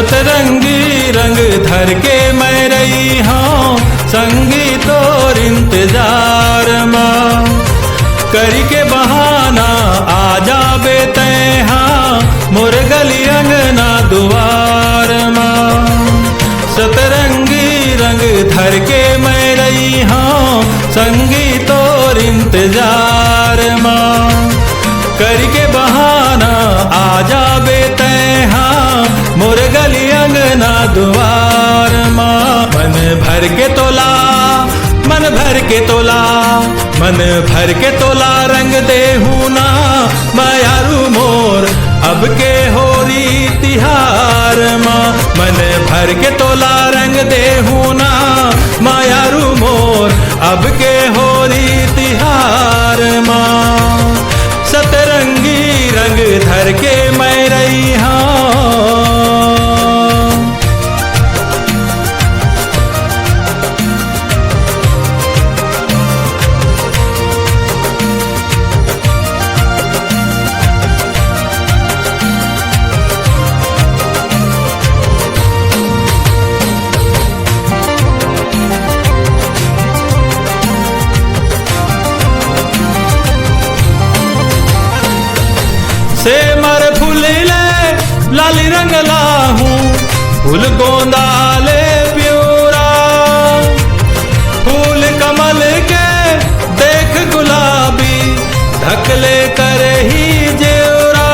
सतरंगी रंग धर के मैं रही हूँ संगीत और इंतजार माँ। करी के बहाना आ जाबे तैं हाँ मोर गली अंगना दुआर माँ। सतरंगी रंग धर के मैं रही हूँ संगीत और इंतजार माँ। करी के बहाना आ जाबे तैं हाँ मोर गली अंगना दुआर माँ। मन भर के तोला मन भर के तोला मन भर के तोला रंग देहू ना मायारू मोर अब के होरी तिहार माँ। मन भर के तोला रंग देहू ना मायारू मोर अब के होरी तिहार माँ। सतरंगी रंग धर के मैं रही हूँ। से मर फूल ले लाली रंग लाहूं फूल गोंदा ले प्योरा। फूल कमल के देख गुलाबी ढकले कर ही जेवरा।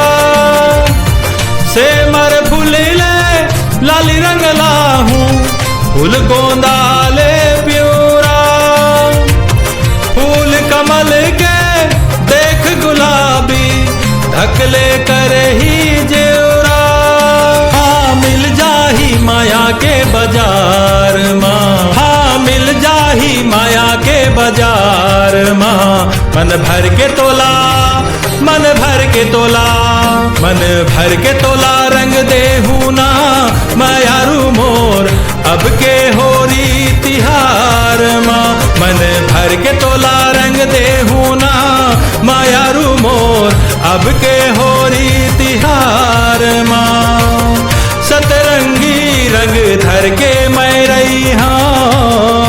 से मर फूल ले लाली रंग लाहूं फूल गोंदा ले प्योरा। फूल कमल के देख गुलाबी ढकले कर ही जेवरा। हाँ मिल जाही माया के बाजार माँ। हाँ मिल जाही माया के बाजार माँ। मन भर के तोला मन भर के तोला मन भर के तोला रंग देहू ना मायारू मोर अब के होरी तिहार माँ। मन भर के तोला रंग देहू ना मायारू मोर अब के होरी तिहार माँ। सतरंगी रंग धर के मैं रही हूँ।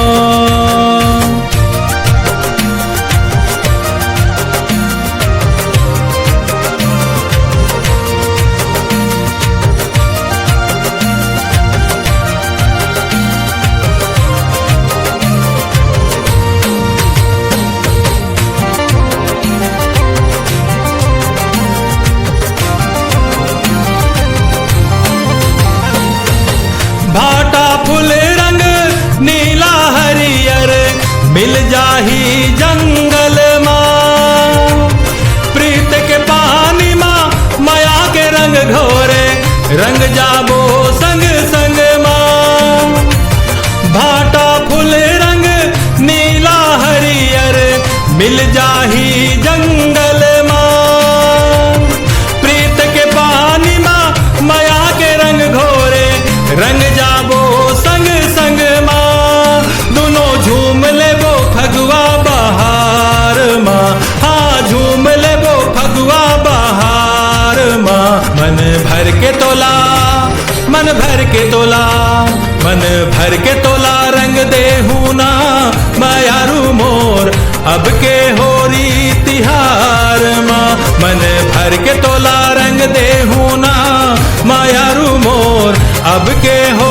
भाटा फूल रंग नीला हरियर मिल जाही जंगल माँ। प्रीत के पानी माँ माया के रंग घोरे रंग जाबो संग संग माँ। भाटा फूल रंग नीला हरियर मिल जाही जंगल माँ। प्रीत के पानी माँ माया के रंग घोरे रंग जाबो संग संग माँ। दोनों झूम लेबो फगुआ बहार माँ। हाँ झूम लेबो फगुआ बहार माँ। मन भर के तोला मन भर के तोला मन भर के तोला रंग देहू ना मायारू मोर अब के होरी तिहार माँ। मन भर के तोला रंग देहू ना मायारू मोर अब के हो